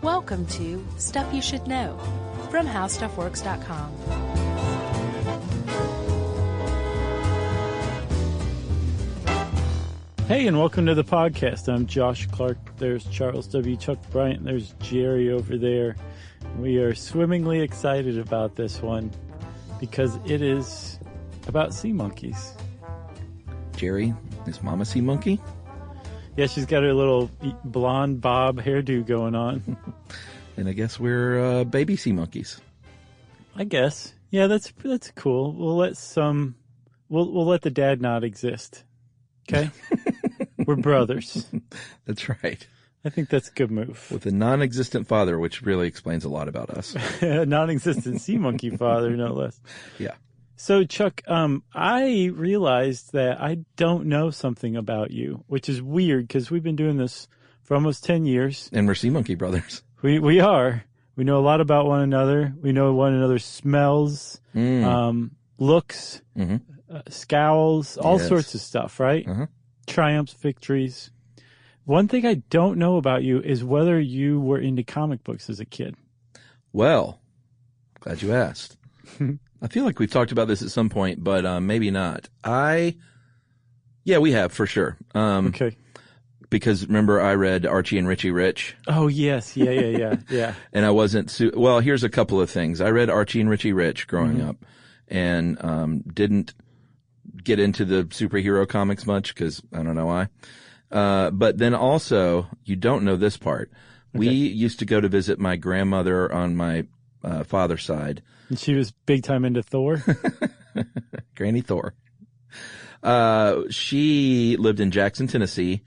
Welcome to Stuff You Should Know from HowStuffWorks.com. Hey, and welcome to the podcast. I'm Josh Clark. There's Charles W. Chuck Bryant. There's Jerry over there. We are swimmingly excited about this one because it is about sea monkeys. Jerry, is Mama sea monkey? Yeah, she's got her little blonde bob hairdo going on. And I guess we're baby sea monkeys. I guess. Yeah, that's cool. We'll let the dad not exist. Okay? We're brothers. That's right. I think that's a good move. With a non-existent father, which really explains a lot about us. A non-existent sea monkey father, no less. Yeah. So, Chuck, I realized that I don't know something about you, which is weird because we've been doing this for almost 10 years. And we're sea monkey brothers. We are. We know a lot about one another. We know one another's smells, looks, scowls, all sorts of stuff, right? Uh-huh. Triumphs, victories. One thing I don't know about you is whether you were into comic books as a kid. Well, glad you asked. I feel like we've talked about this at some point, but maybe not. Yeah, we have for sure. Okay. Because remember, I read Archie and Richie Rich. Oh yes, yeah. And I wasn't. Well, here's a couple of things. I read Archie and Richie Rich growing up, and didn't get into the superhero comics much because I don't know why. But then also, you don't know this part. Okay. We used to go to visit my grandmother on my father's side. And she was big time into Thor? Granny Thor. She lived in Jackson, Tennessee,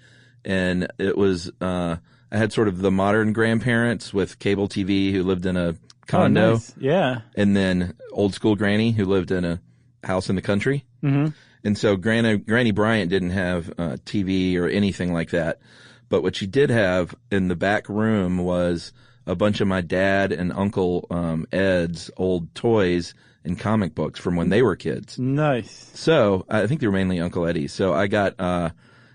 and it was, I had sort of the modern grandparents with cable TV who lived in a condo. Oh, nice. Yeah. And then old school granny who lived in a house in the country. Mm-hmm. And so Granny Bryant didn't have TV or anything like that. But what she did have in the back room was a bunch of my dad and Uncle Ed's old toys and comic books from when they were kids. Nice. So I think they were mainly Uncle Eddie's. So I got, I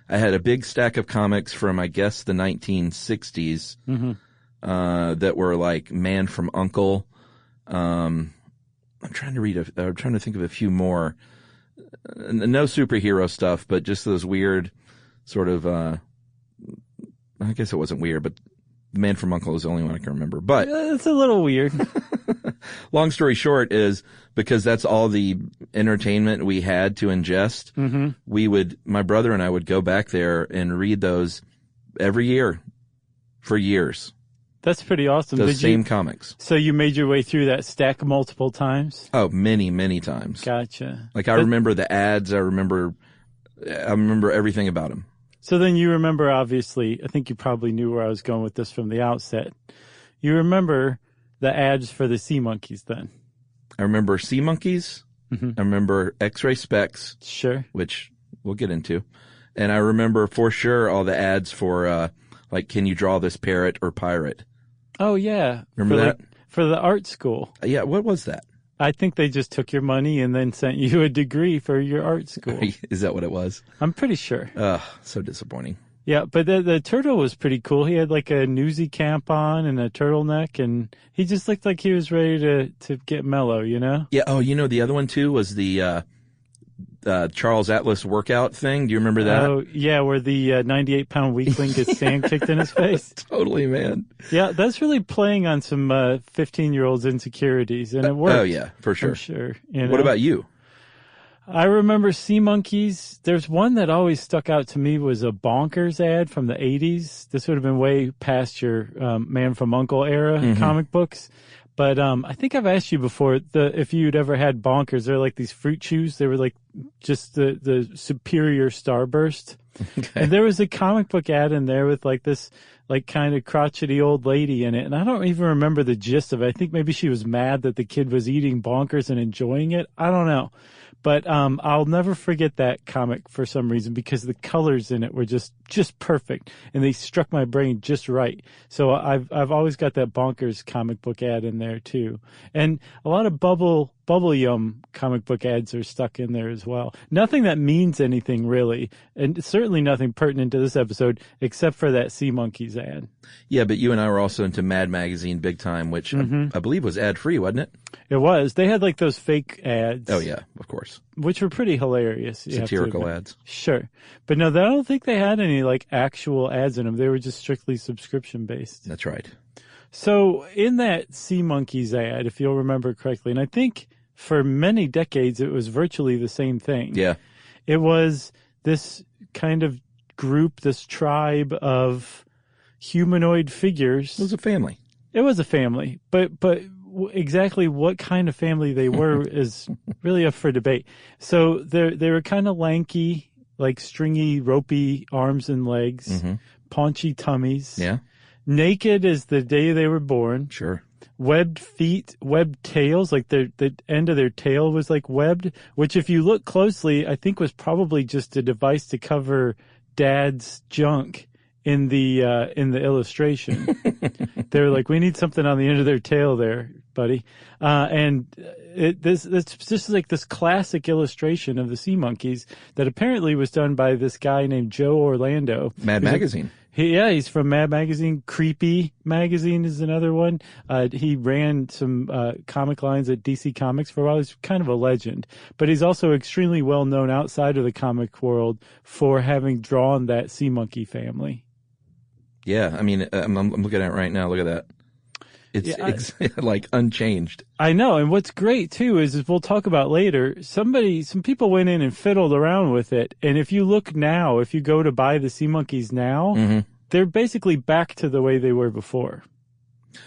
had a big stack of comics from, I guess, the 1960s that were like Man from Uncle. I'm trying to think of a few more. No superhero stuff, but just those weird sort of, I guess it wasn't weird, but The Man from Uncle is the only one I can remember. But it's a little weird. Long story short is because that's all the entertainment we had to ingest. My brother and I would go back there and read those every year for years. That's pretty awesome. Those same comics. So you made your way through that stack multiple times? Oh, many, many times. Gotcha. Like I remember the ads. I remember everything about them. So then you remember, obviously, I think you probably knew where I was going with this from the outset. You remember the ads for the sea monkeys then? I remember sea monkeys. I remember X-ray specs. Sure. Which we'll get into. And I remember for sure all the ads for, like, can you draw this parrot or pirate? Oh, yeah. Remember that? For the art school. Yeah, what was that? I think they just took your money and then sent you a degree for your art school. Is that what it was? I'm pretty sure. So disappointing. Yeah, but the turtle was pretty cool. He had like a newsy camp on and a turtleneck, and he just looked like he was ready to get mellow, you know? Yeah, the other one too was the Charles Atlas workout thing. Do you remember that? Oh, yeah, where the 98-pound weakling gets sand kicked in his face. Totally, man. Yeah, that's really playing on some 15-year-olds' insecurities, and it worked. Oh, yeah, for sure. For sure. You know? What about you? I remember sea monkeys. There's one that always stuck out to me was a Bonkers ad from the 80s. This would have been way past your Man from Uncle era comic books. But I think I've asked you before if you'd ever had Bonkers. They're like these fruit chews. They were like just the superior Starburst. Okay. And there was a comic book ad in there with like this like kind of crotchety old lady in it. And I don't even remember the gist of it. I think maybe she was mad that the kid was eating Bonkers and enjoying it. I don't know. But I'll never forget that comic for some reason because the colors in it were just perfect, and they struck my brain just right. So I've always got that Bonkers comic book ad in there too, and a lot of Bubble Bubble Yum comic book ads are stuck in there as well. Nothing that means anything really, and certainly nothing pertinent to this episode except for that Sea Monkeys ad. Yeah, but you and I were also into Mad Magazine big time, which I believe was ad-free, wasn't it? It was. They had like those fake ads. Oh, yeah, of course. Which were pretty hilarious. Satirical ads. Sure. But no, I don't think they had any like actual ads in them. They were just strictly subscription based. That's right. So in that Sea Monkeys ad, if you'll remember correctly, and I think for many decades it was virtually the same thing. Yeah. It was this kind of group, this tribe of humanoid figures. It was a family. It was a family, but exactly what kind of family they were is really up for debate. So they were kind of lanky, like stringy, ropey arms and legs, paunchy tummies. Yeah. Naked as the day they were born. Sure. Webbed feet, webbed tails, like the end of their tail was like webbed, which if you look closely, I think was probably just a device to cover Dad's junk in the illustration. They were like, we need something on the end of their tail there, buddy. It's just like this classic illustration of the Sea Monkeys that apparently was done by this guy named Joe Orlando. Mad Magazine. He's from Mad Magazine. Creepy Magazine is another one. He ran some comic lines at DC Comics for a while. He's kind of a legend. But he's also extremely well known outside of the comic world for having drawn that Sea Monkey family. Yeah, I mean, I'm looking at it right now. Look at that. It's like unchanged. I know. And what's great, too, is we'll talk about later, some people went in and fiddled around with it. And if you look now, if you go to buy the Sea Monkeys now, they're basically back to the way they were before.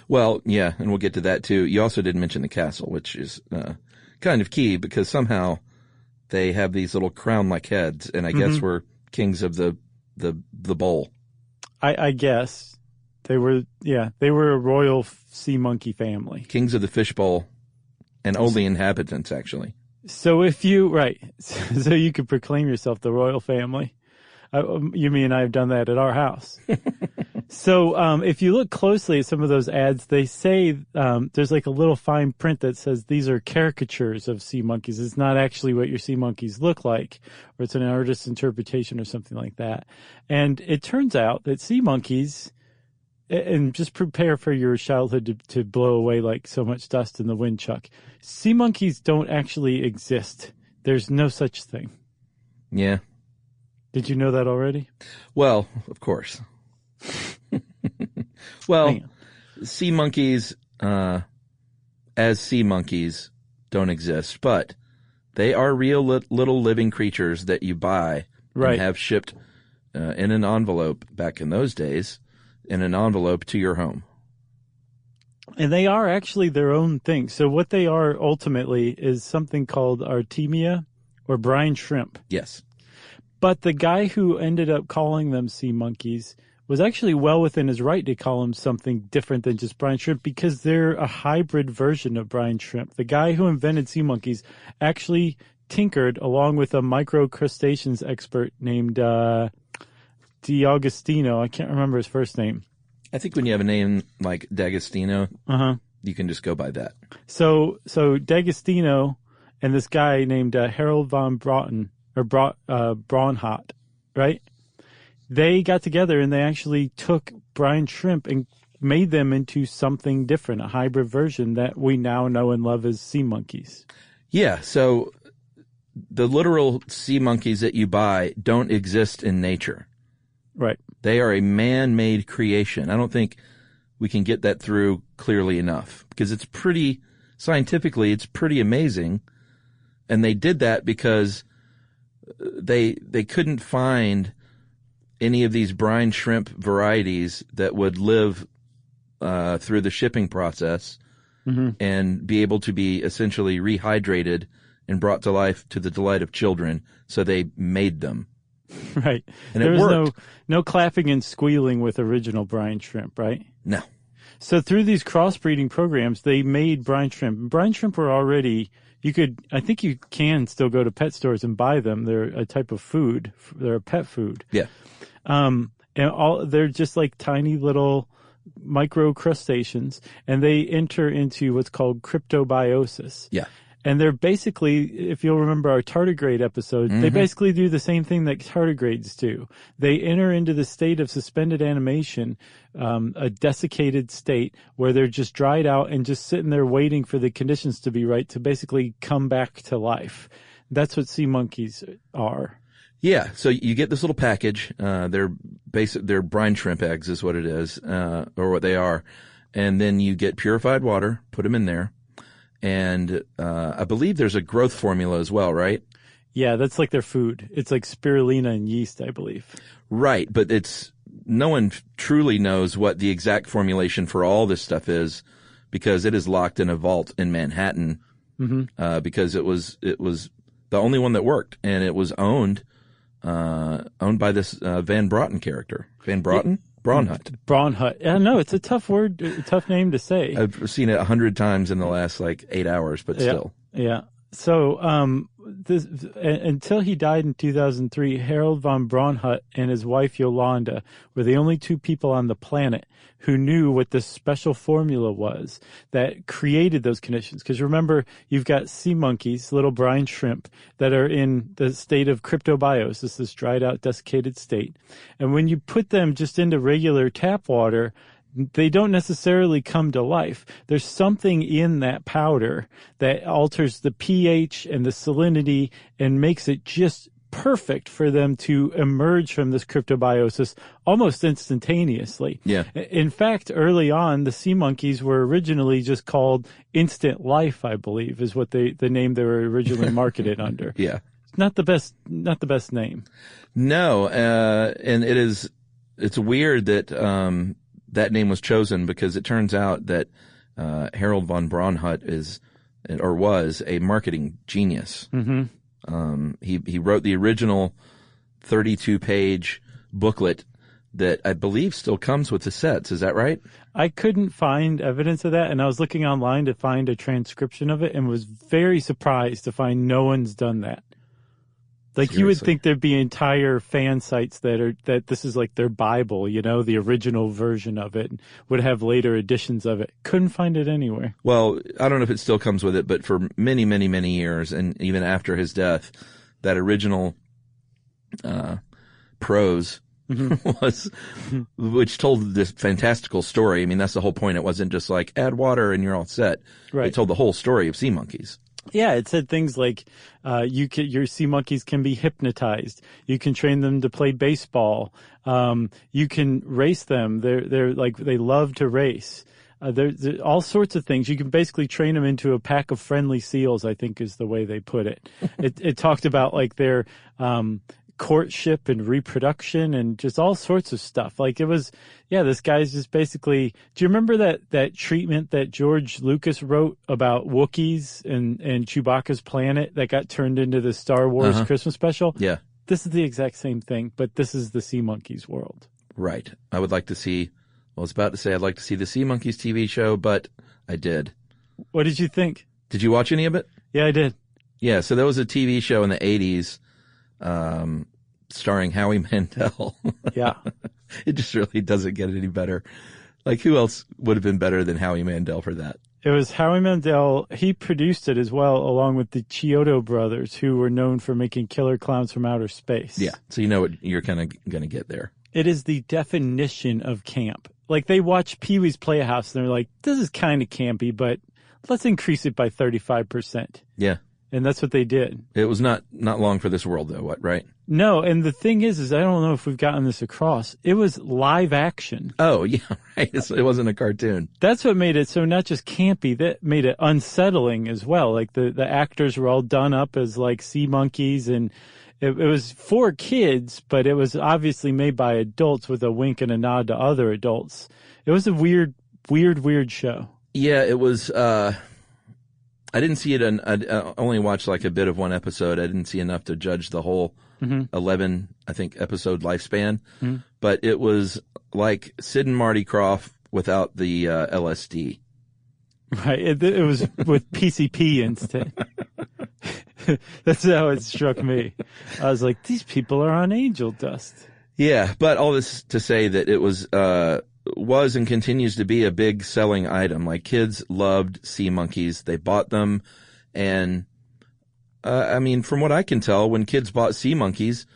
Well, yeah, and we'll get to that, too. You also did mention the castle, which is kind of key because somehow they have these little crown-like heads, and I guess we're kings of the bowl. I guess. They were a royal sea monkey family. Kings of the fishbowl and only inhabitants, actually. So so you could proclaim yourself the royal family. You mean I've done that at our house. So if you look closely at some of those ads, they say there's like a little fine print that says these are caricatures of sea monkeys. It's not actually what your sea monkeys look like, or it's an artist's interpretation or something like that. And it turns out that sea monkeys, and just prepare for your childhood to blow away like so much dust in the wind, Chuck. Sea monkeys don't actually exist. There's no such thing. Yeah. Did you know that already? Well, of course. Well, sea monkeys, as sea monkeys, don't exist, but they are real little living creatures that you buy and have shipped in an envelope back in those days. In an envelope to your home. And they are actually their own thing. So what they are ultimately is something called Artemia or brine shrimp. Yes. But the guy who ended up calling them sea monkeys was actually well within his right to call them something different than just brine shrimp because they're a hybrid version of brine shrimp. The guy who invented sea monkeys actually tinkered along with a microcrustaceans expert named D'Agostino. I can't remember his first name. I think when you have a name like D'Agostino, you can just go by that. So D'Agostino and this guy named Harold von Broughton, or Braunhot, right? They got together and they actually took brine shrimp and made them into something different, a hybrid version that we now know and love as sea monkeys. Yeah, so the literal sea monkeys that you buy don't exist in nature. Right. They are a man-made creation. I don't think we can get that through clearly enough because it's scientifically, it's pretty amazing. And they did that because they couldn't find any of these brine shrimp varieties that would live through the shipping process and be able to be essentially rehydrated and brought to life to the delight of children. So they made them. Right. And there it was worked. no clapping and squealing with original brine shrimp, right? No. So through these crossbreeding programs, they made brine shrimp. Brine shrimp were already, I think you can still go to pet stores and buy them. They're a type of food. They're a pet food. Yeah. They're just like tiny little microcrustaceans, and they enter into what's called cryptobiosis. Yeah. And they're basically, if you'll remember our tardigrade episode, they basically do the same thing that tardigrades do. They enter into the state of suspended animation, a desiccated state where they're just dried out and just sitting there waiting for the conditions to be right to basically come back to life. That's what sea monkeys are. Yeah, so you get this little package. They're brine shrimp eggs is what it is, or what they are. And then you get purified water, put them in there. And I believe there's a growth formula as well, right? Yeah, that's like their food. It's like spirulina and yeast, I believe. Right, but no one truly knows what the exact formulation for all this stuff is because it is locked in a vault in Manhattan because it was the only one that worked, and it was owned by this Van Broughton character. Van Broughton? Braunhut. Braunhut. Yeah, no, it's a tough word, a tough name to say. I've seen it 100 times in the last 8 hours, but still. Yeah. So, until he died in 2003, Harold von Braunhut and his wife Yolanda were the only two people on the planet who knew what this special formula was that created those conditions. Because remember, you've got sea monkeys, little brine shrimp, that are in the state of cryptobiosis, this dried out, desiccated state. And when you put them just into regular tap water, they don't necessarily come to life. There's something in that powder that alters the pH and the salinity and makes it just perfect for them to emerge from this cryptobiosis almost instantaneously. Yeah. In fact, early on, the sea monkeys were originally just called Instant Life, I believe, is what the name they were originally marketed under. Yeah. Not the best name. No, and it's weird that that name was chosen because it turns out that Harold von Braunhut was a marketing genius. He wrote the original 32-page booklet that I believe still comes with the sets. Is that right? I couldn't find evidence of that, and I was looking online to find a transcription of it and was very surprised to find no one's done that. Seriously. You would think there'd be entire fan sites that this is like their Bible, the original version of it, and would have later editions of it. Couldn't find it anywhere. Well, I don't know if it still comes with it, but for many, many, many years, and even after his death, that original prose which told this fantastical story. I mean, that's the whole point. It wasn't just like add water and you're all set. Right. It told the whole story of sea monkeys. Yeah, it said things like your sea monkeys can be hypnotized. You can train them to play baseball. You can race them. They're like they love to race. There's all sorts of things. You can basically train them into a pack of friendly seals, I think is the way they put it. It talked about like their courtship and reproduction and just all sorts of stuff. Like it was, this guy's just basically, do you remember that treatment that George Lucas wrote about Wookiees and Chewbacca's planet that got turned into the Star Wars Christmas special? Yeah. This is the exact same thing, but this is the sea monkeys world. Right. I would like to see, I was about to say I'd like to see the Sea Monkeys TV show, but I did. What did you think? Did you watch any of it? Yeah, I did. Yeah, so there was a TV show in the 80s starring Howie Mandel. Yeah. It just really doesn't get any better. Like, who else would have been better than Howie Mandel for that? It was Howie Mandel. He produced it as well, along with the Chiodo brothers, who were known for making Killer Clowns from Outer Space. Yeah, so you know what you're kind of going to get there. It is the definition of camp. Like, they watch Pee-wee's Playhouse, and they're like, this is kind of campy, but let's increase it by 35%. Yeah. And that's what they did. It was not long for this world, though, right? No, and the thing is I don't know if we've gotten this across. It was live action. Oh, yeah, right. It wasn't a cartoon. That's what made it so not just campy, that made it unsettling as well. Like, the actors were all done up as, like, sea monkeys, and it was for kids, but it was obviously made by adults with a wink and a nod to other adults. It was a weird show. Yeah, it was, I didn't see it. I only watched like a bit of one episode. I didn't see enough to judge the whole 11, I think, episode lifespan. Mm-hmm. But it was like Sid and Marty Krofft without the LSD. Right. It was with PCP instead. That's how it struck me. I was like, these people are on angel dust. Yeah, but all this to say that it was and continues to be a big selling item. Like, kids loved sea monkeys. They bought them, And, I mean, from what I can tell, when kids bought sea monkeys,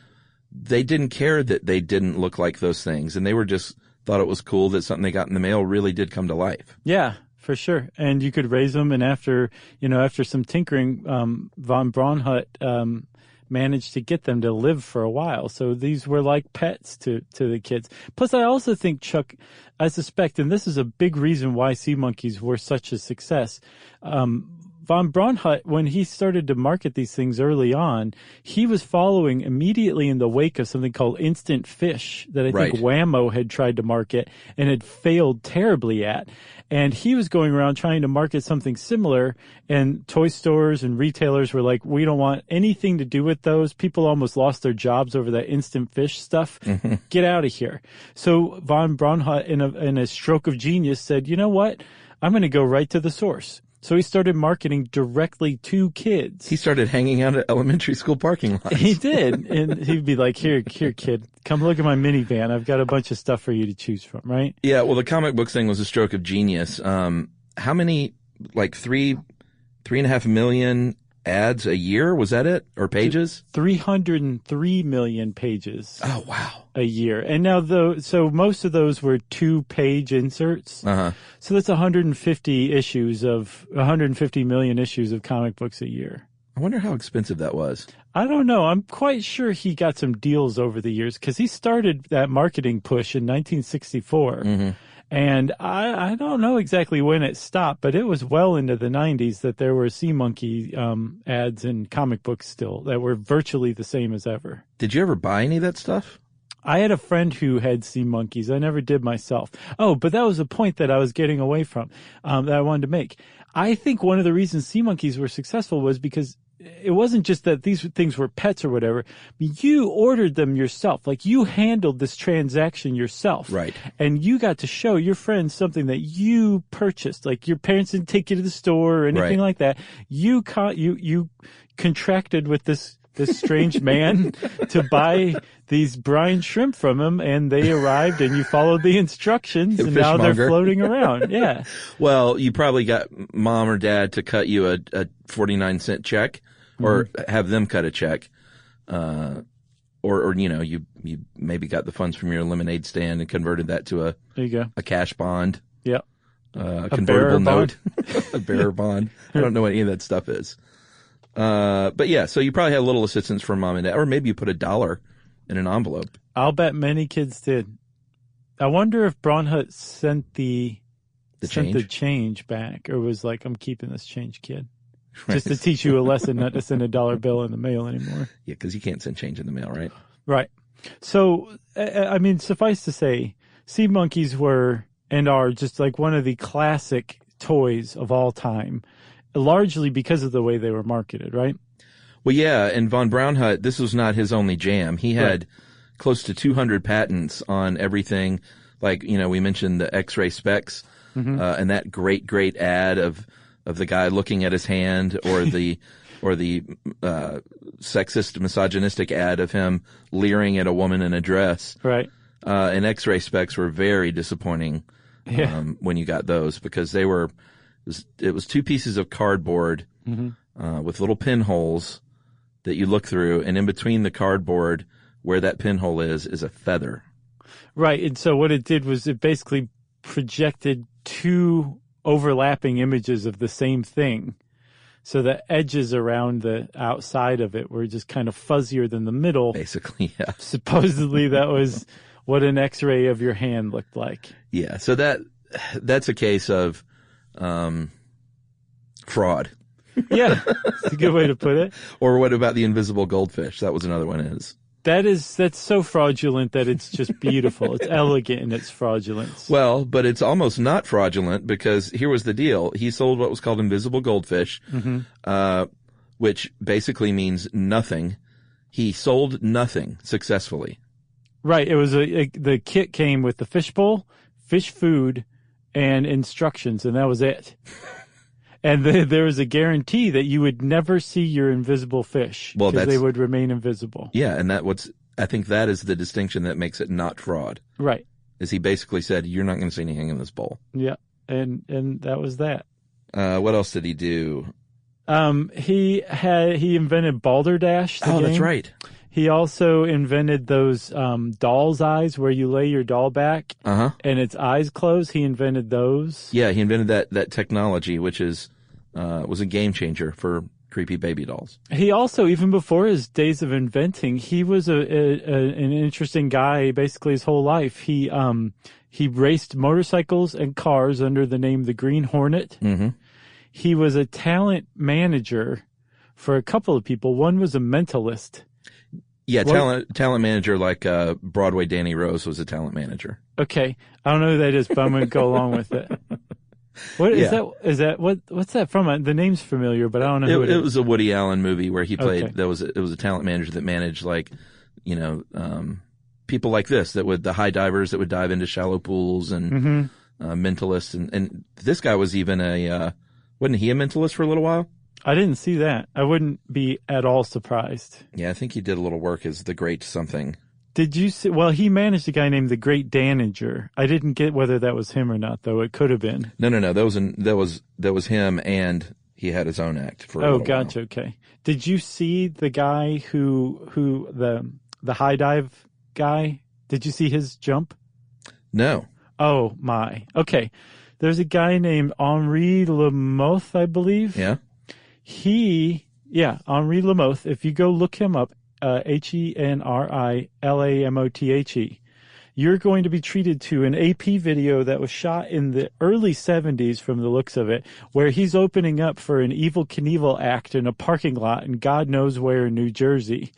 they didn't care that they didn't look like those things. And they were just thought it was cool that something they got in the mail really did come to life. Yeah, for sure. And you could raise them. And after some tinkering, von Braunhut, managed to get them to live for a while. So these were like pets to the kids. Plus, I also think, Chuck, I suspect, and this is a big reason why sea monkeys were such a success, von Braunhut, when he started to market these things early on, he was following immediately in the wake of something called instant fish that I think Whammo had tried to market and had failed terribly at. And he was going around trying to market something similar, and toy stores and retailers were like, we don't want anything to do with those. People almost lost their jobs over that instant fish stuff. Get out of here. So von Braunhut, in a stroke of genius, said, you know what? I'm going to go right to the source. So he started marketing directly to kids. He started hanging out at elementary school parking lots. He did. And he'd be like, here, kid, come look at my minivan. I've got a bunch of stuff for you to choose from, right? Yeah, well, the comic book thing was a stroke of genius. How many, like 3.5 million ads a year? Was that it? Or pages? 303 million pages. Oh, wow. A year. And now so most of those were 2-page inserts. Uh-huh. So that's 150 million issues of comic books a year. I wonder how expensive that was. I don't know. I'm quite sure he got some deals over the years because he started that marketing push in 1964. Mm-hmm. And I don't know exactly when it stopped, but it was well into the 90s that there were sea monkey ads in comic books still that were virtually the same as ever. Did you ever buy any of that stuff? I had a friend who had sea monkeys. I never did myself. Oh, but that was a point that I was getting away from that I wanted to make. I think one of the reasons sea monkeys were successful was because it wasn't just that these things were pets or whatever. You ordered them yourself. Like, you handled this transaction yourself. Right. And you got to show your friends something that you purchased. Like, your parents didn't take you to the store or anything like that. You contracted with this strange man to buy these brine shrimp from him, and they arrived and you folled the instructions, and now they're floating around. Yeah. Well, you probably got mom or dad to cut you a 49-cent check, or have them cut a check. Or you maybe got the funds from your lemonade stand and converted that to a cash bond. Yep. A convertible note. A bearer bond. I don't know what any of that stuff is. But yeah, so you probably had a little assistance from mom and dad, or maybe you put $1 in an envelope. I'll bet many kids did. I wonder if Braunhut sent the change back, or was like, I'm keeping this change, kid. Right. Just to teach you a lesson not to send $1 bill in the mail anymore. Yeah, because you can't send change in the mail, right? Right. So, I mean, suffice to say, sea monkeys were and are just like one of the classic toys of all time, largely because of the way they were marketed, right? Well, yeah, and von Braunhut, this was not his only jam. He had close to 200 patents on everything. Like, we mentioned the X-ray specs, and that great ad of the guy looking at his hand, or the sexist, misogynistic ad of him leering at a woman in a dress. Right. And X-ray specs were very disappointing when you got those, because it was 2 pieces of cardboard with little pinholes that you look through, and in between the cardboard where that pinhole is a feather. Right. And so what it did was it basically projected 2 overlapping images of the same thing. So the edges around the outside of it were just kind of fuzzier than the middle. Basically, yeah. Supposedly that was what an X-ray of your hand looked like. Yeah. So that's a case of fraud. Yeah. That's a good way to put it. Or what about the invisible goldfish? That was another one. That's so fraudulent that it's just beautiful. It's elegant in its fraudulence. Well, but it's almost not fraudulent, because here was the deal. He sold what was called invisible goldfish, which basically means nothing. He sold nothing successfully. Right. It was the kit came with the fishbowl, fish food, and instructions, and that was it. And there was a guarantee that you would never see your invisible fish, because they would remain invisible. Yeah, and I think that is the distinction that makes it not fraud. Right. Is he basically said, you're not going to see anything in this bowl. Yeah, and that was that. What else did he do? He invented Balderdash. The game. That's right. He also invented those doll's eyes where you lay your doll back and its eyes close. He invented those. Yeah, he invented that technology, which was a game changer for creepy baby dolls. He also, even before his days of inventing, he was an interesting guy. Basically, his whole life, he raced motorcycles and cars under the name the Green Hornet. Mm-hmm. He was a talent manager for a couple of people. One was a mentalist. Yeah, talent manager like Broadway Danny Rose was a talent manager. Okay. I don't know who that is, but I'm going to go along with it. What is that? Is that what's that from? The name's familiar, but I don't know who it is. It was a Woody Allen movie where he played. Okay. It was a talent manager that managed people like this the high divers that would dive into shallow pools and mentalists and this guy was even wasn't he a mentalist for a little while? I didn't see that. I wouldn't be at all surprised. Yeah, I think he did a little work as the Great something. Did you see? Well, he managed a guy named the Great Danager. I didn't get whether that was him or not, though. It could have been. No. That was him, and he had his own act for a little gotcha. while. Okay. Did you see the guy who the high dive guy? Did you see his jump? No. Oh my. Okay. There's a guy named Henri Lamoth, I believe. Yeah. Henri Lamoth. If you go look him up, HenriLamoth, you're going to be treated to an AP video that was shot in the early 70s from the looks of it, where he's opening up for an Evel Knievel act in a parking lot in God knows where in New Jersey.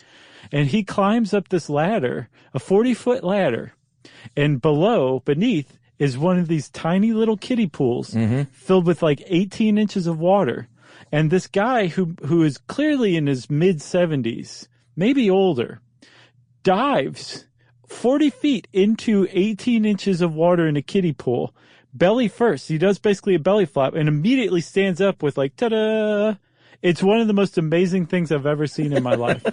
And he climbs up this ladder, a 40-foot ladder, and beneath is one of these tiny little kiddie pools filled with like 18 inches of water. And this guy who is clearly in his mid-70s, maybe older, dives 40 feet into 18 inches of water in a kiddie pool, belly first. He does basically a belly flop and immediately stands up with like, ta-da! It's one of the most amazing things I've ever seen in my life.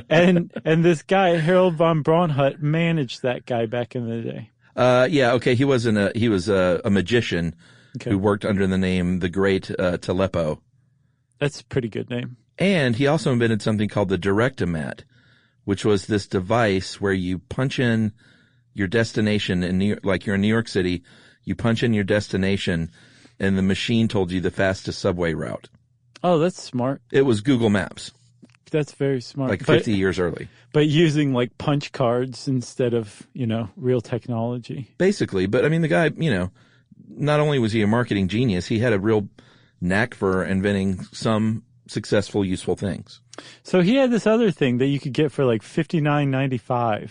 And this guy, Harold von Braunhut, managed that guy back in the day. He was a magician who worked under the name the Great Telepo. That's a pretty good name. And he also invented something called the Directomat, which was this device where you punch in your destination in New York, like you're in New York City, you punch in your destination and the machine told you the fastest subway route. Oh, that's smart. It was Google Maps. That's very smart. Like 50 years early. But using like punch cards instead of, real technology. Basically. But I mean, the guy, not only was he a marketing genius, he had a real knack for inventing some successful, useful things. So he had this other thing that you could get for like $59.95.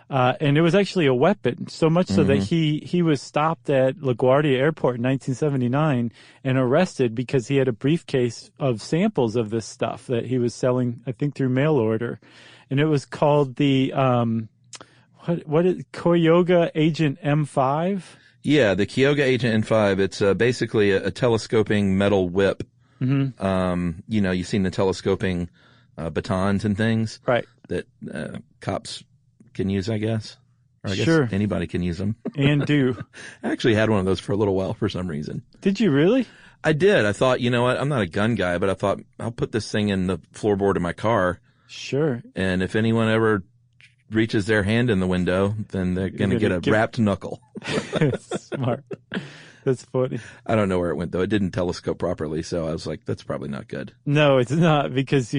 And it was actually a weapon, so much so that he was stopped at LaGuardia Airport in 1979 and arrested because he had a briefcase of samples of this stuff that he was selling, I think, through mail order. And it was called the, Kyoga Agent M5? Yeah, the Kyoga Agent M5. It's basically a telescoping metal whip. Mm-hmm. You've seen the telescoping batons and things. Right. That cops can use, I guess. Or I sure. guess anybody can use them. And do. I actually had one of those for a little while for some reason. Did you really? I did. I thought, you know what? I'm not a gun guy, but I thought I'll put this thing in the floorboard of my car. Sure. And if anyone ever reaches their hand in the window, then they're going to get a wrapped knuckle. Smart. That's funny. I don't know where it went, though. It didn't telescope properly, so I was like, that's probably not good. No, it's not, because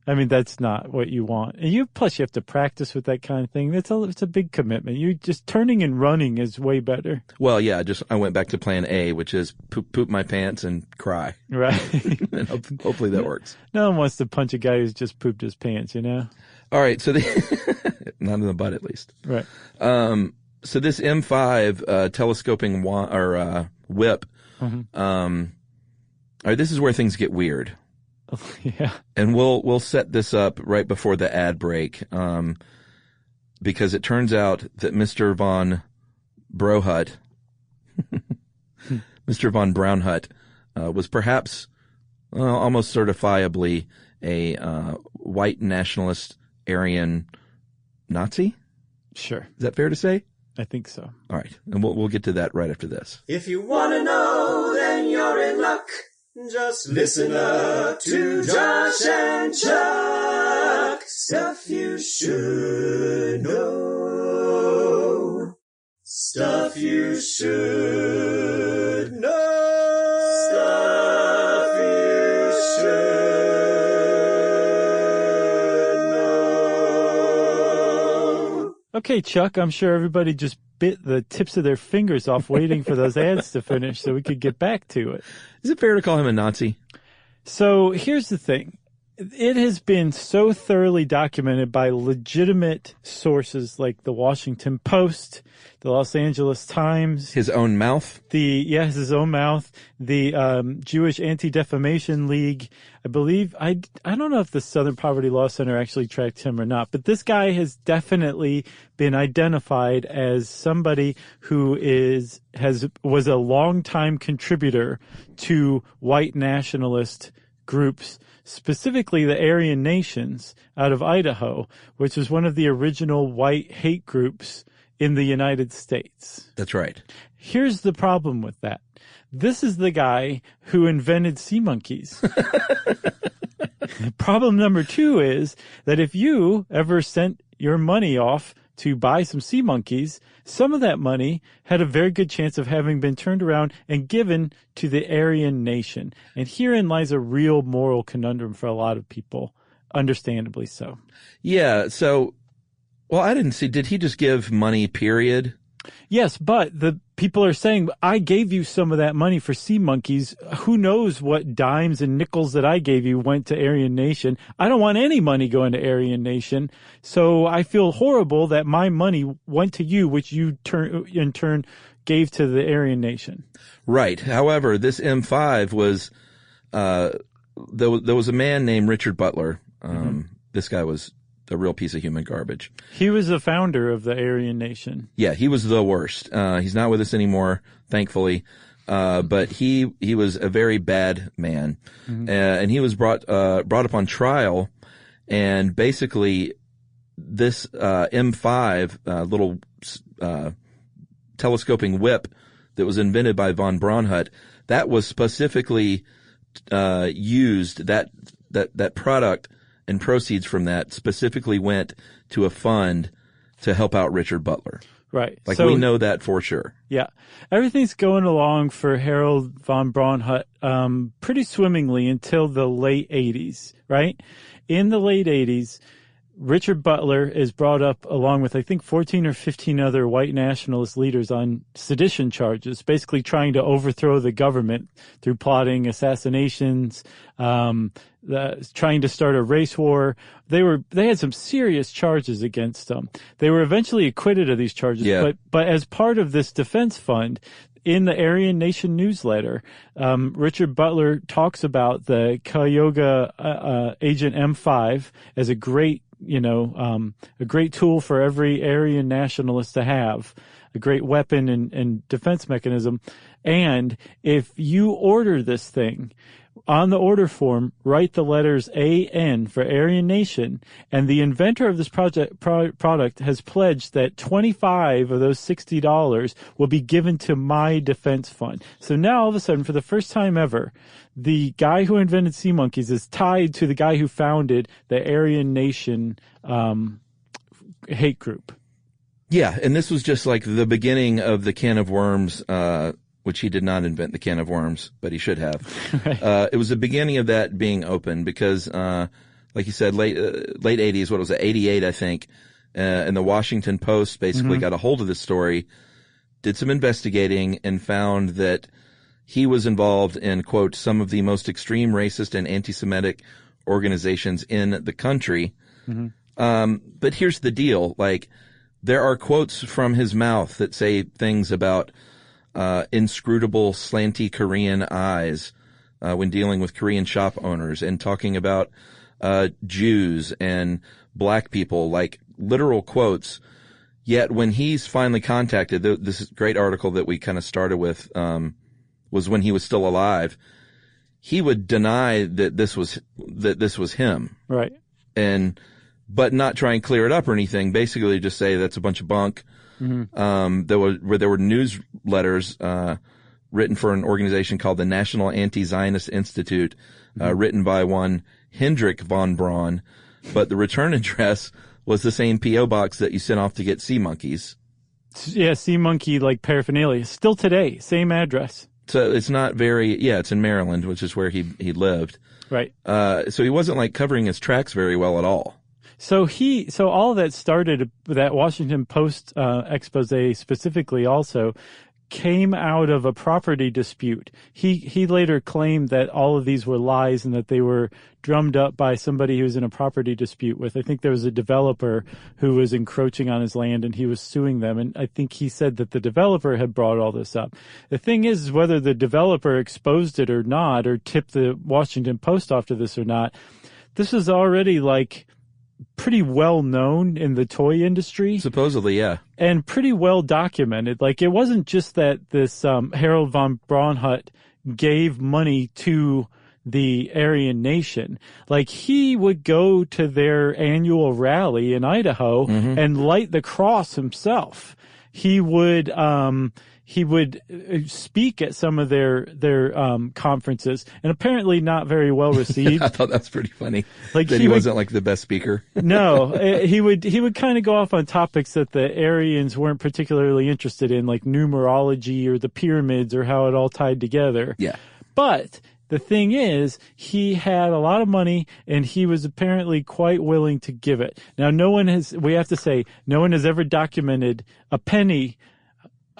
that's not what you want. And plus you have to practice with that kind of thing. It's a big commitment. You just turning and running is way better. Well, yeah, I went back to plan A, which is poop my pants and cry. Right. And hopefully that works. No one wants to punch a guy who's just pooped his pants, All right. So not in the butt, at least. Right. So this M5, telescoping whip, all right, this is where things get weird. Yeah. And we'll set this up right before the ad break, because it turns out that Mr. von Brohut, Mr. von Braunhut, was perhaps almost certifiably a white nationalist Aryan Nazi. Sure. Is that fair to say? I think so. All right. And we'll get to that right after this. If you want to know, then you're in luck. Just listen up to Josh and Chuck. Stuff you should know. Stuff you should know. Stuff you should know. Okay, Chuck, I'm sure everybody just bit the tips of their fingers off waiting for those ads to finish so we could get back to it. Is it fair to call him a Nazi? So here's the thing. It has been so thoroughly documented by legitimate sources like the Washington Post, the Los Angeles Times. His own mouth? His own mouth. The Jewish Anti-Defamation League. I believe, I don't know if the Southern Poverty Law Center actually tracked him or not, but this guy has definitely been identified as somebody who was a longtime contributor to white nationalist groups, specifically the Aryan Nations out of Idaho, which was one of the original white hate groups in the United States. That's right. Here's the problem with that. This is the guy who invented sea monkeys. Problem number 2 is that if you ever sent your money off to buy some sea monkeys, some of that money had a very good chance of having been turned around and given to the Aryan nation. And herein lies a real moral conundrum for a lot of people, understandably so. Yeah, so, well, I didn't see, did he just give money, period? Yes, but the people are saying, I gave you some of that money for sea monkeys. Who knows what dimes and nickels that I gave you went to Aryan Nation. I don't want any money going to Aryan Nation. So I feel horrible that my money went to you, which you in turn gave to the Aryan Nation. Right. However, this M5 was, there was a man named Richard Butler. This guy was a real piece of human garbage. He was the founder of the Aryan Nation. Yeah, he was the worst. He's not with us anymore, thankfully. But he was a very bad man. And he was brought up on trial. And basically this, M5, little, telescoping whip that was invented by von Braunhut, that was specifically, used, that product and proceeds from that specifically went to a fund to help out Richard Butler. Right. Like, so, we know that for sure. Yeah. Everything's going along for Harold von Braunhut pretty swimmingly until the late 80s, right? In the late 80s, Richard Butler is brought up along with, I think, 14 or 15 other white nationalist leaders on sedition charges, basically trying to overthrow the government through plotting assassinations, trying to start a race war. They had some serious charges against them. They were eventually acquitted of these charges, but as part of this defense fund, in the Aryan Nation newsletter, Richard Butler talks about the Cuyahoga Agent M5 as a great tool for every Aryan nationalist to have, a great weapon and defense mechanism. And if you order this thing, on the order form, write the letters AN for Aryan Nation, and the inventor of this product has pledged that 25 of those $60 will be given to my defense fund. So now all of a sudden, for the first time ever, the guy who invented sea monkeys is tied to the guy who founded the Aryan Nation hate group. Yeah, and this was just like the beginning of the can of worms, which he did not invent the can of worms, but he should have. Right. It was the beginning of that being open because, like you said, late 80s, what was it, 88, I think, and the Washington Post basically got a hold of this story, did some investigating, and found that he was involved in, quote, some of the most extreme racist and anti-Semitic organizations in the country. But here's the deal, like, there are quotes from his mouth that say things about inscrutable, slanty Korean eyes when dealing with Korean shop owners, and talking about Jews and black people, like literal quotes. Yet when he's finally contacted, this great article that we kind of started with was when he was still alive, he would deny that this was him. Right. But not try and clear it up or anything. Basically just say that's a bunch of bunk. There were newsletters, written for an organization called the National Anti-Zionist Institute, written by one Hendrik von Braun, but the return address was the same P.O. box that you sent off to get sea monkeys. Yeah, sea monkey like paraphernalia. Still today, same address. So it's not it's in Maryland, which is where he lived. Right. So he wasn't like covering his tracks very well at all. So all that started, that Washington Post expose specifically also came out of a property dispute. He later claimed that all of these were lies and that they were drummed up by somebody he was in a property dispute with. I think there was a developer who was encroaching on his land and he was suing them. And I think he said that the developer had brought all this up. The thing is whether the developer exposed it or not, or tipped the Washington Post off to this or not, this was already like pretty well known in the toy industry. Supposedly, yeah. And pretty well documented. Like, it wasn't just that this Harold von Braunhut gave money to the Aryan Nation. Like, he would go to their annual rally in Idaho and light the cross himself. He would speak at some of their conferences, and apparently not very well received. I thought that was pretty funny. Like, that he wasn't like the best speaker. No, he would kind of go off on topics that the Aryans weren't particularly interested in, like numerology or the pyramids or how it all tied together. Yeah. But the thing is, he had a lot of money and he was apparently quite willing to give it. Now, no one has ever documented a penny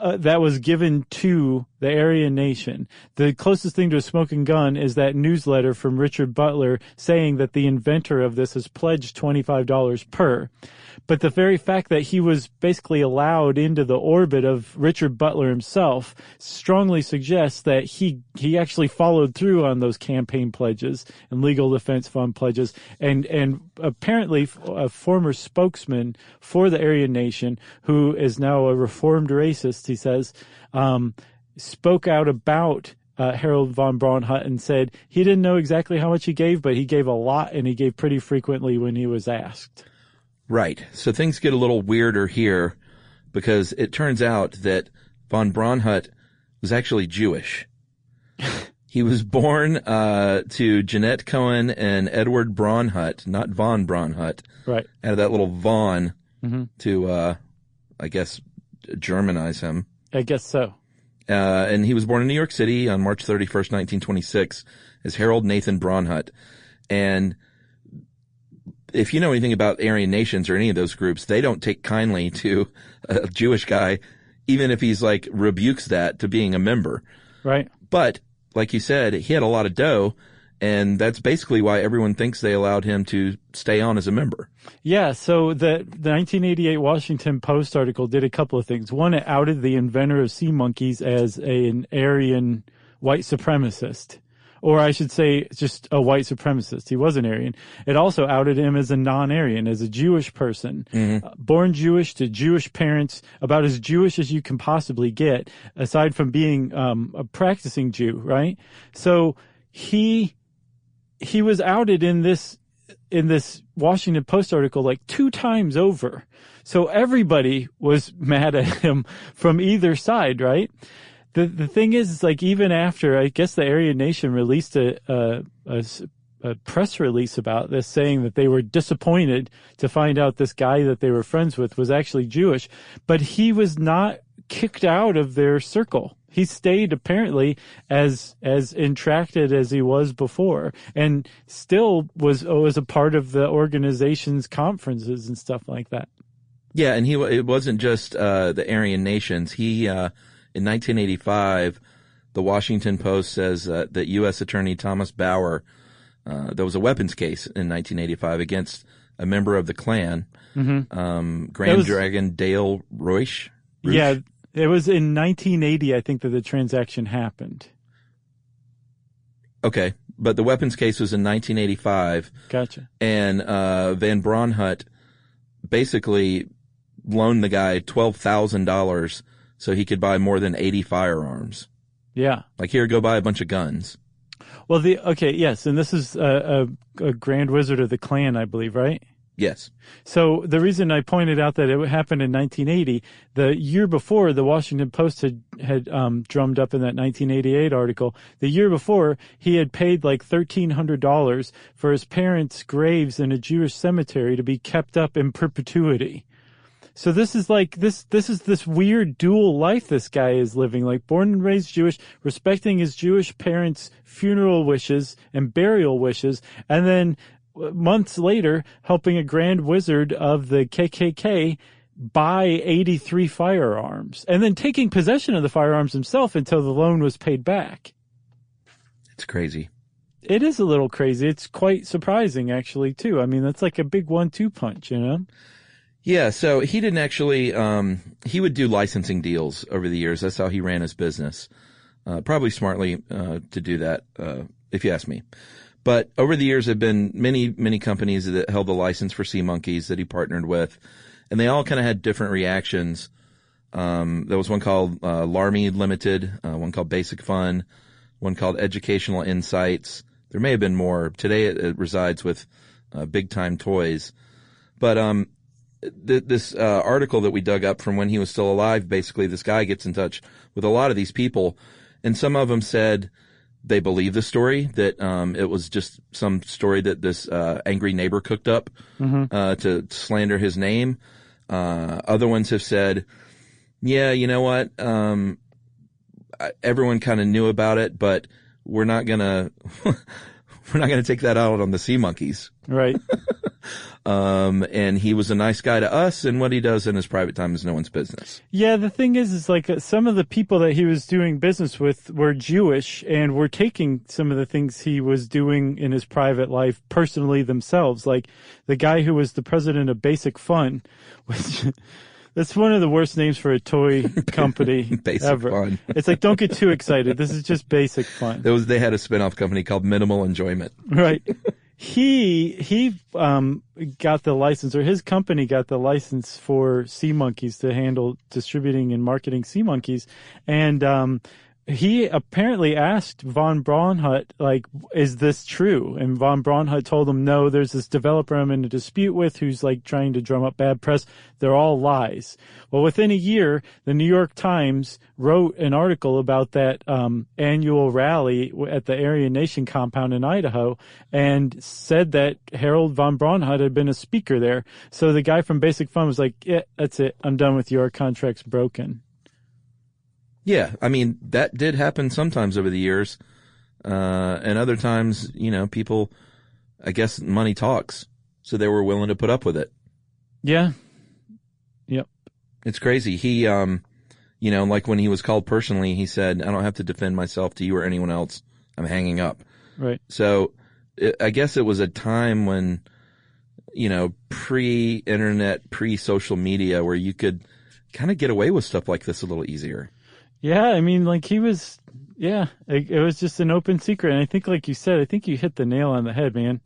that was given to the Aryan Nation. The closest thing to a smoking gun is that newsletter from Richard Butler saying that the inventor of this has pledged $25 per. But the very fact that he was basically allowed into the orbit of Richard Butler himself strongly suggests that he actually followed through on those campaign pledges and legal defense fund pledges. And apparently a former spokesman for the Aryan Nation, who is now a reformed racist, he says, spoke out about Harold von Braunhut and said he didn't know exactly how much he gave, but he gave a lot and he gave pretty frequently when he was asked. Right. So things get a little weirder here because it turns out that von Braunhut was actually Jewish. He was born to Jeanette Cohen and Edward Braunhut, not von Braunhut. Right. Out of that little von to, I guess, Germanize him. I guess so. And he was born in New York City on March 31st, 1926 as Harold Nathan Braunhut. And if you know anything about Aryan nations or any of those groups, they don't take kindly to a Jewish guy, even if he's like rebukes that to being a member. Right. But like you said, he had a lot of dough, and that's basically why everyone thinks they allowed him to stay on as a member. Yeah. So the 1988 Washington Post article did a couple of things. One, it outed the inventor of sea monkeys as an Aryan white supremacist. Or I should say just a white supremacist. He was an Aryan. It also outed him as a non-Aryan, as a Jewish person, born Jewish to Jewish parents, about as Jewish as you can possibly get, aside from being a practicing Jew, right? So he was outed in this Washington Post article like 2 times over. So everybody was mad at him from either side, right? The thing is like even after, I guess the Aryan Nation released a press release about this saying that they were disappointed to find out this guy that they were friends with was actually Jewish, but he was not kicked out of their circle. He stayed apparently as entracted as he was before and still was a part of the organization's conferences and stuff like that. Yeah. And it wasn't just the Aryan nations. In 1985, the Washington Post says that U.S. Attorney Thomas Bauer, there was a weapons case in 1985 against a member of the Klan, Grand Dragon Dale Roish. Yeah, it was in 1980, I think, that the transaction happened. Okay, but the weapons case was in 1985. Gotcha. And Van Braunhut basically loaned the guy $12,000 so he could buy more than 80 firearms. Yeah. Like, here, go buy a bunch of guns. Well, yes, and this is a Grand Wizard of the Klan, I believe, right? Yes. So the reason I pointed out that it happened in 1980, the year before, the Washington Post had drummed up in that 1988 article. The year before, he had paid like $1,300 for his parents' graves in a Jewish cemetery to be kept up in perpetuity. So this is like this is this weird dual life this guy is living, like born and raised Jewish, respecting his Jewish parents' funeral wishes and burial wishes, and then months later helping a grand wizard of the KKK buy 83 firearms and then taking possession of the firearms himself until the loan was paid back. It's crazy. It is a little crazy. It's quite surprising, actually, too. I mean, that's like a big 1-2 punch, you know? Yeah, so he didn't actually, he would do licensing deals over the years. That's how he ran his business. Probably smartly to do that, if you ask me. But over the years, there have been many companies that held the license for sea monkeys that he partnered with, and they all kind of had different reactions. There was one called Larmy Limited, one called Basic Fun, one called Educational Insights. There may have been more. Today, it resides with Big Time Toys. But this article that we dug up from when he was still alive, basically, this guy gets in touch with a lot of these people, and some of them said they believe the story, that it was just some story that this angry neighbor cooked up to slander his name. Other ones have said, yeah, you know what, everyone kind of knew about it, but we're not gonna take that out on the sea monkeys. Right. And he was a nice guy to us, and what he does in his private time is no one's business. Yeah, the thing is like some of the people that he was doing business with were Jewish and were taking some of the things he was doing in his private life personally themselves. Like the guy who was the president of Basic Fun, which that's one of the worst names for a toy company Basic ever. Fun. It's like, don't get too excited. This is just Basic Fun. They had a spin-off company called Minimal Enjoyment. Right. He got the license, or his company got the license for sea monkeys to handle distributing and marketing sea monkeys. And he apparently asked von Braunhut, like, is this true? And von Braunhut told him, no, there's this developer I'm in a dispute with who's like trying to drum up bad press. They're all lies. Well, within a year, the New York Times wrote an article about that annual rally at the Aryan Nation compound in Idaho and said that Harold von Braunhut had been a speaker there. So the guy from Basic Fun was like, yeah, that's it. I'm done with you. Our contract's broken. Yeah, I mean, that did happen sometimes over the years. And other times, you know, people, I guess money talks. So they were willing to put up with it. Yeah. Yep. It's crazy. He, you know, like when he was called personally, he said, I don't have to defend myself to you or anyone else. I'm hanging up. Right. So I guess it was a time when, you know, pre-internet, pre-social media where you could kind of get away with stuff like this a little easier. Yeah, I mean, like he was, yeah, it was just an open secret. And I think, like you said, I think you hit the nail on the head, man.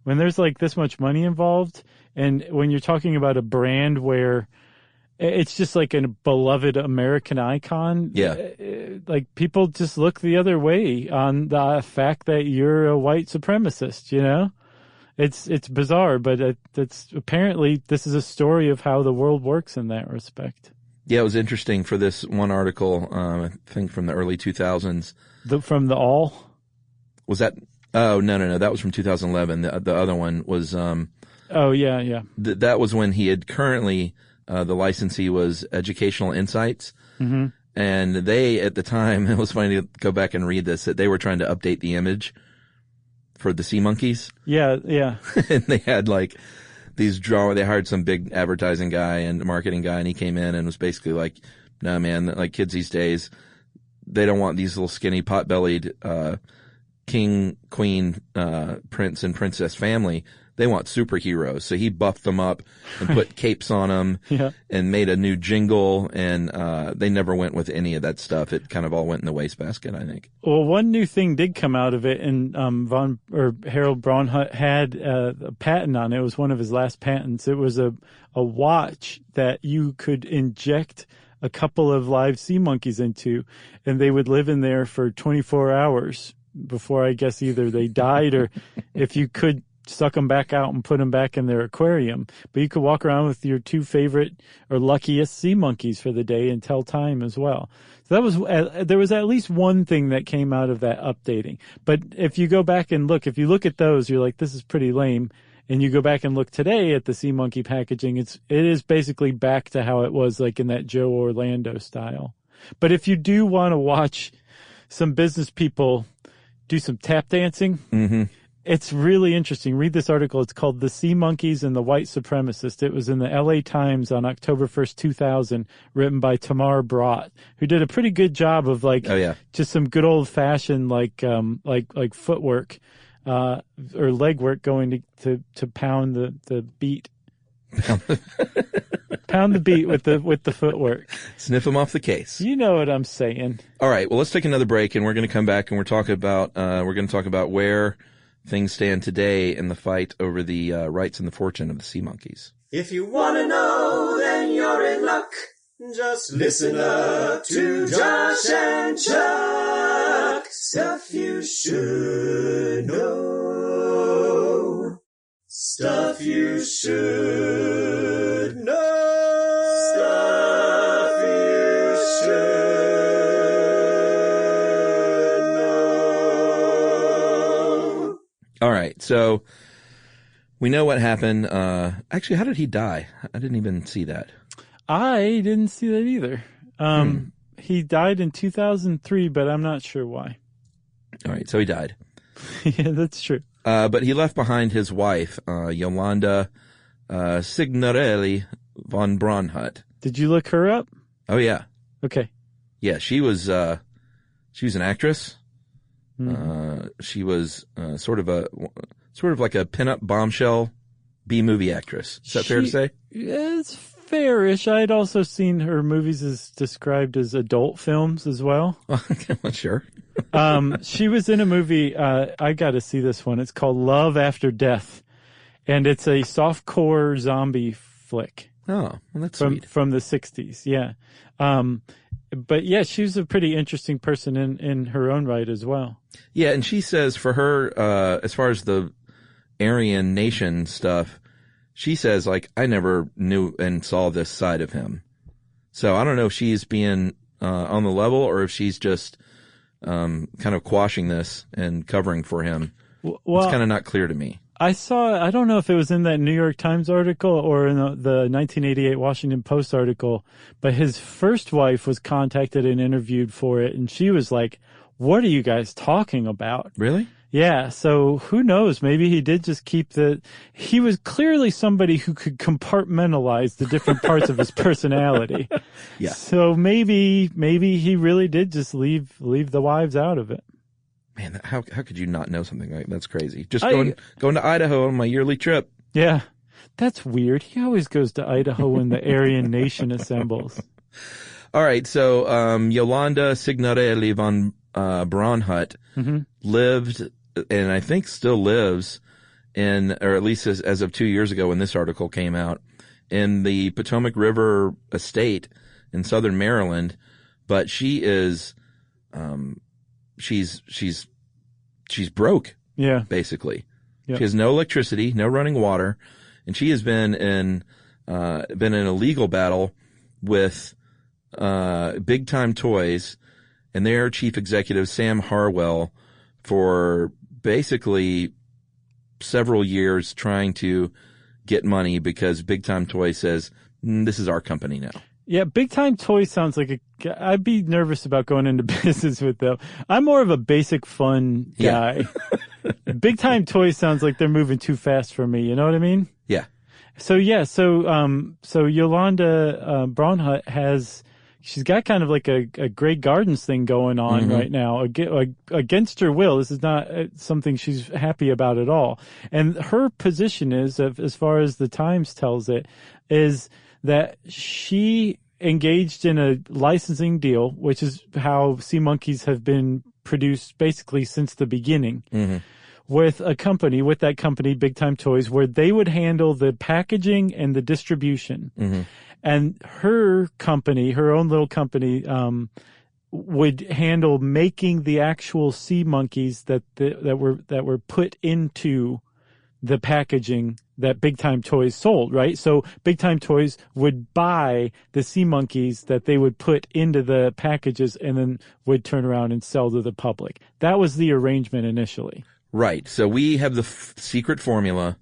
When there's like this much money involved, and when you're talking about a brand where it's just like a beloved American icon, yeah, like people just look the other way on the fact that you're a white supremacist, you know? It's bizarre, but it's apparently this is a story of how the world works in that respect. Yeah, it was interesting for this one article, I think from the early 2000s. From the All? Was that? Oh, no. That was from 2011. The other one was. Oh, yeah. That was when he had currently, the licensee was Educational Insights. Mm-hmm. And they, at the time, it was funny to go back and read this, that they were trying to update the image for the sea monkeys. Yeah. And they had like these they hired some big advertising guy and marketing guy, and he came in and was basically like, no, man, like kids these days, they don't want these little skinny pot-bellied, king, queen, prince and princess family. They want superheroes. So he buffed them up and put capes on them and made a new jingle, and they never went with any of that stuff. It kind of all went in the wastebasket, I think. Well, one new thing did come out of it, and Harold Braunhut had a patent on it. It was one of his last patents. It was a watch that you could inject a couple of live sea monkeys into, and they would live in there for 24 hours before, I guess, either they died or if you could suck them back out and put them back in their aquarium. But you could walk around with your 2 favorite or luckiest sea monkeys for the day and tell time as well. So that was, there was at least one thing that came out of that updating. But if you go back and look, if you look at those, you're like, this is pretty lame. And you go back and look today at the sea monkey packaging, it is basically back to how it was like in that Joe Orlando style. But if you do want to watch some business people do some tap dancing, it's really interesting. Read this article. It's called The Sea Monkeys and the White Supremacist. It was in the LA Times on October 1st, 2000, written by Tamar Brott, who did a pretty good job of just some good old fashioned like footwork, or leg work going to pound the beat. Pound the beat with the footwork. Sniff them off the case. You know what I'm saying. All right. Well, let's take another break, and we're going to come back and we're going to talk about where things stand today in the fight over the rights and the fortune of the sea monkeys. If you want to know, then you're in luck. Just listen up to Josh and Chuck. Stuff you should know. Stuff you should know. Stuff you should know. All right. So we know what happened. Actually, how did he die? I didn't even see that. I didn't see that either. He died in 2003, but I'm not sure why. All right. So he died. Yeah, that's true. But he left behind his wife, Yolanda Signorelli von Braunhut. Did you look her up? Oh, yeah. Okay. Yeah, she was an actress. She was sort of like a pinup bombshell B-movie actress. Is that fair to say? It's fairish. I had also seen her movies as described as adult films as well. Well, sure. She was in a movie, I got to see this one. It's called Love After Death, and it's a softcore zombie flick. Oh, well, that's sweet. From the 60s, yeah. But yeah, she's a pretty interesting person in her own right as well. Yeah, and she says for her, as far as the Aryan nation stuff, she says, like, I never knew and saw this side of him. So I don't know if she's being on the level or if she's just kind of quashing this and covering for him. Well, it's kind of not clear to me. I don't know if it was in that New York Times article or in the 1988 Washington Post article, but his first wife was contacted and interviewed for it, and she was like, what are you guys talking about? Really? Yeah, so who knows? Maybe he did just he was clearly somebody who could compartmentalize the different parts of his personality. Yeah. So maybe he really did just leave the wives out of it. Man, how could you not know something like that? That's crazy. Just going to Idaho on my yearly trip. Yeah. That's weird. He always goes to Idaho when the Aryan nation assembles. All right, so Yolanda Signorelli von Braunhut lived, and I think still lives, or at least as of 2 years ago when this article came out, in the Potomac River estate in southern Maryland. But she is, she's broke. Yeah. Basically. Yep. She has no electricity, no running water, and she has been in a legal battle with Big Time Toys and their chief executive, Sam Harwell, for basically several years trying to get money because Big Time Toys says, this is our company now. Yeah, Big Time Toys sounds like I'd be nervous about going into business with them. I'm more of a basic fun guy. Yeah. Big Time Toys sounds like they're moving too fast for me. You know what I mean? Yeah. So Yolanda Braunhut she's got kind of like a Grey Gardens thing going on right now against her will. This is not something she's happy about at all. And her position is, as far as the Times tells it, is that she engaged in a licensing deal, which is how Sea Monkeys have been produced basically since the beginning, with that company, Big Time Toys, where they would handle the packaging and the distribution. And her company, her own little company, would handle making the actual sea monkeys that were put into the packaging that Big Time Toys sold, right? So Big Time Toys would buy the sea monkeys that they would put into the packages and then would turn around and sell to the public. That was the arrangement initially. Right. So we have the secret formula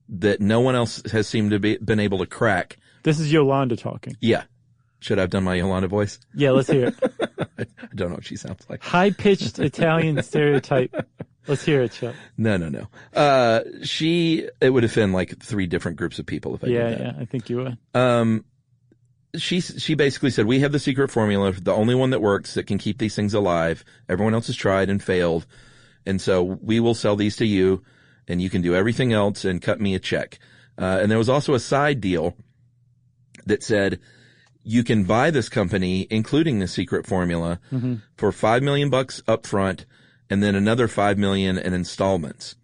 that no one else has seemed to been able to crack. This is Yolanda talking. Yeah. Should I have done my Yolanda voice? Yeah, let's hear it. I don't know what she sounds like. High-pitched Italian stereotype. Let's hear it, Chuck. No. It would offend like 3 different groups of people if I did that. Yeah, I think you would. She basically said, we have the secret formula, the only one that works that can keep these things alive. Everyone else has tried and failed. And so we will sell these to you and you can do everything else and cut me a check. And there was also a side deal that said, you can buy this company, including the secret formula, for $5 million up front and then another $5 million in installments.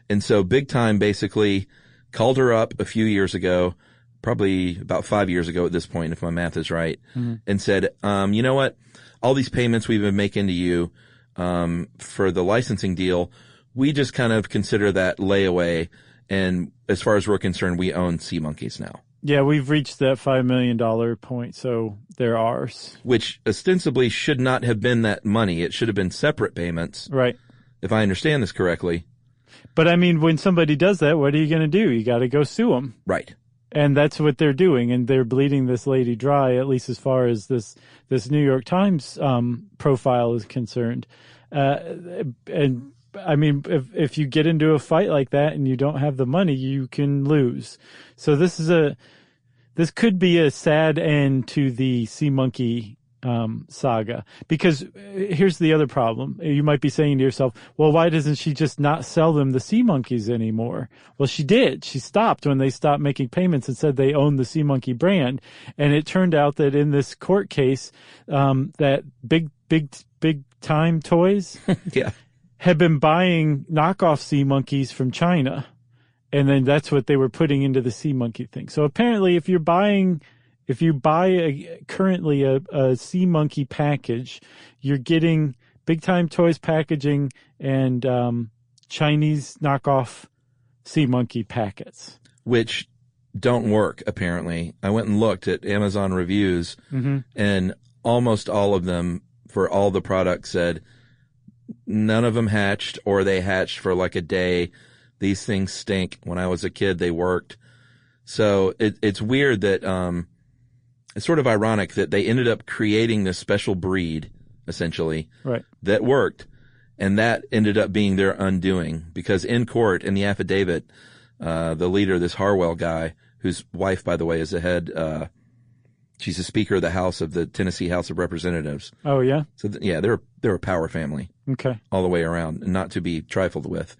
And so Big Time basically called her up a few years ago, probably about 5 years ago at this point, if my math is right, and said, you know what? All these payments we've been making to you, for the licensing deal, we just kind of consider that layaway. And as far as we're concerned, we own Sea Monkeys now. Yeah, we've reached that $5 million point, so they're ours. Which ostensibly should not have been that money. It should have been separate payments. Right. If I understand this correctly. But I mean, when somebody does that, what are you going to do? You got to go sue them. Right. And that's what they're doing, and they're bleeding this lady dry, at least as far as this New York Times profile is concerned. And I mean, if you get into a fight like that and you don't have the money, you can lose. So this could be a sad end to the Sea Monkey saga, because here's the other problem. You might be saying to yourself, well, why doesn't she just not sell them the Sea Monkeys anymore? Well, she did. She stopped when they stopped making payments and said they owned the Sea Monkey brand. And it turned out that in this court case, that big time toys had been buying knockoff Sea Monkeys from China. And then that's what they were putting into the Sea Monkey thing. So apparently if you buy currently a Sea Monkey package, you're getting Big Time Toys packaging and Chinese knockoff Sea Monkey packets. Which don't work, apparently. I went and looked at Amazon reviews, and almost all of them, for all the products, said none of them hatched, or they hatched for like a day. These things stink. When I was a kid, they worked. So it's weird that it's sort of ironic that they ended up creating this special breed, essentially, right, that worked, and that ended up being their undoing, because in court, in the affidavit, the leader, this Harwell guy, whose wife, by the way, is the head, she's a Speaker of the House of the Tennessee House of Representatives. Oh, yeah? So, they're a power family. Okay. All the way around, and not to be trifled with.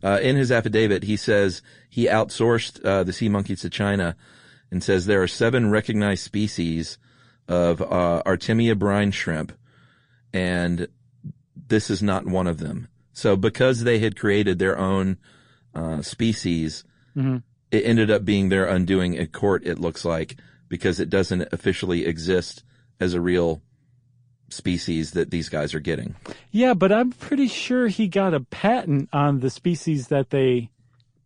In his affidavit, he says he outsourced the Sea Monkeys to China, and says there are 7 recognized species of Artemia brine shrimp, and this is not one of them. So because they had created their own species, it ended up being their undoing at court, it looks like, because it doesn't officially exist as a real species that these guys are getting. Yeah, but I'm pretty sure he got a patent on the species that they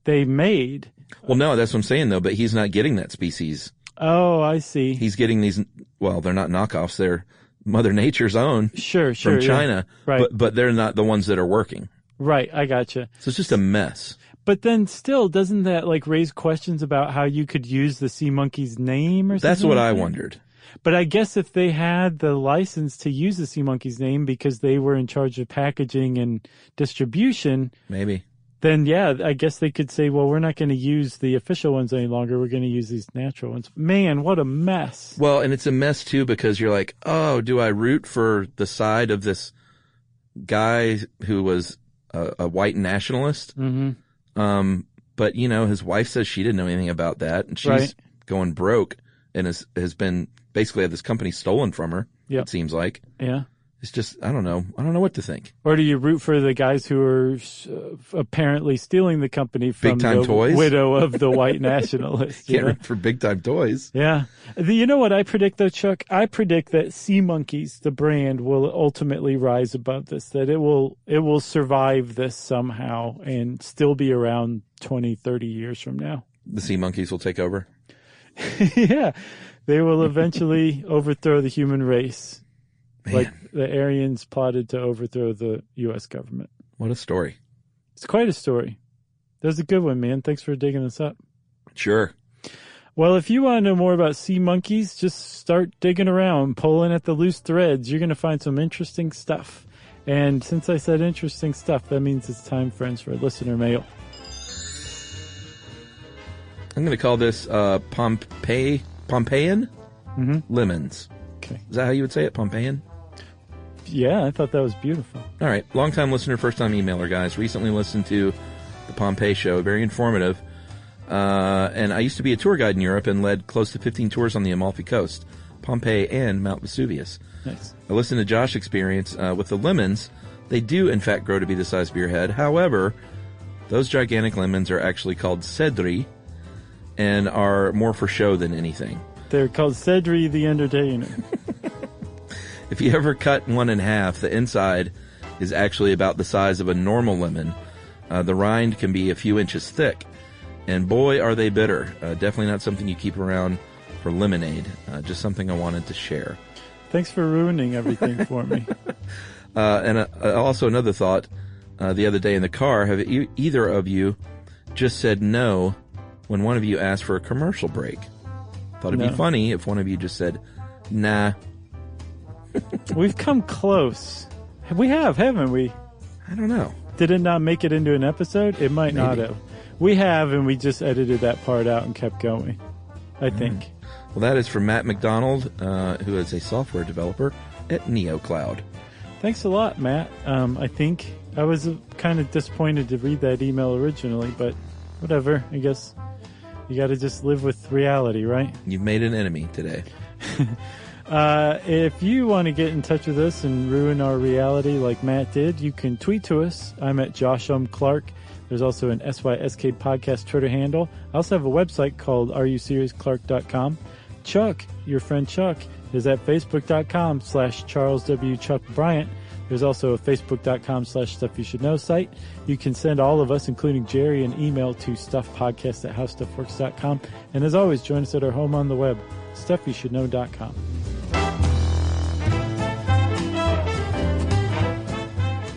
made. Well, no, that's what I'm saying, though, but he's not getting that species. Oh, I see. He's getting these, well, they're not knockoffs, they're Mother Nature's own. Sure, from China. Yeah. Right. But they're not the ones that are working. Right, I gotcha. So it's just a mess. But then still, doesn't that like raise questions about how you could use the Sea Monkey's name or something? That's what like I that? wondered. But I guess if they had the license to use the Sea Monkey's name because they were in charge of packaging and distribution, maybe, then yeah, I guess they could say, well, we're not going to use the official ones any longer. We're going to use these natural ones. Man, what a mess. Well, and it's a mess too, because you're like, oh, do I root for the side of this guy who was a white nationalist? But you know, his wife says she didn't know anything about that, and she's going broke and has been basically had this company stolen from her. Yep. It seems like. Yeah. It's just, I don't know. I don't know what to think. Or do you root for the guys who are apparently stealing the company from the toys? widow of the white nationalist? Can't root for big time toys. Yeah. You know what I predict, though, Chuck? I predict that Sea Monkeys, the brand, will ultimately rise above this, that it will survive this somehow and still be around 20, 30 years from now. The Sea Monkeys will take over? Yeah. They will eventually overthrow the human race. Man. Like the Aryans plotted to overthrow the U.S. government. What a story. It's quite a story. That's a good one, man. Thanks for digging this up. Sure. Well, if you want to know more about sea monkeys, just start digging around, pulling at the loose threads. You're going to find some interesting stuff. And since I said interesting stuff, that means it's time, friends, for listener mail. I'm going to call this Pompeian lemons. Okay. Is that how you would say it, Pompeian? Yeah, I thought that was beautiful. All right. Long-time listener, first-time emailer, guys. Recently listened to the Pompeii show. Very informative. And I used to be a tour guide in Europe and led close to 15 tours on the Amalfi Coast, Pompeii, and Mount Vesuvius. Nice. I listened to Josh's experience with the lemons. They do, in fact, grow to be the size of your head. However, those gigantic lemons are actually called cedri and are more for show than anything. They're called Cedri the Entertainer. If you ever cut one in half, the inside is actually about the size of a normal lemon. The rind can be a few inches thick. And boy, are they bitter. Definitely not something you keep around for lemonade. Just something I wanted to share. Thanks for ruining everything for me. And also another thought, the other day in the car, have either of you just said no when one of you asked for a commercial break? Thought it'd be funny if one of you just said, nah. We've come close. We have, haven't we? I don't know. Did it not make it into an episode? It might not have. We have, and we just edited that part out and kept going, I think. Well, that is from Matt McDonald, who is a software developer at NeoCloud. Thanks a lot, Matt. I think I was kind of disappointed to read that email originally, but whatever. I guess you got to just live with reality, right? You've made an enemy today. If you want to get in touch with us and ruin our reality like Matt did, you can tweet to us. I'm at Josh Clark. There's also an SYSK podcast Twitter handle. I also have a website called AreYouSeriousClark.com. Chuck, your friend Chuck, is at Facebook.com/Charles W. Chuck Bryant. There's also a Facebook.com/StuffYouShouldKnow site. You can send all of us, including Jerry, an email to StuffPodcast@HowStuffWorks.com. And as always, join us at our home on the web, StuffYouShouldKnow.com.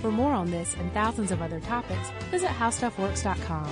For more on this and thousands of other topics, visit HowStuffWorks.com.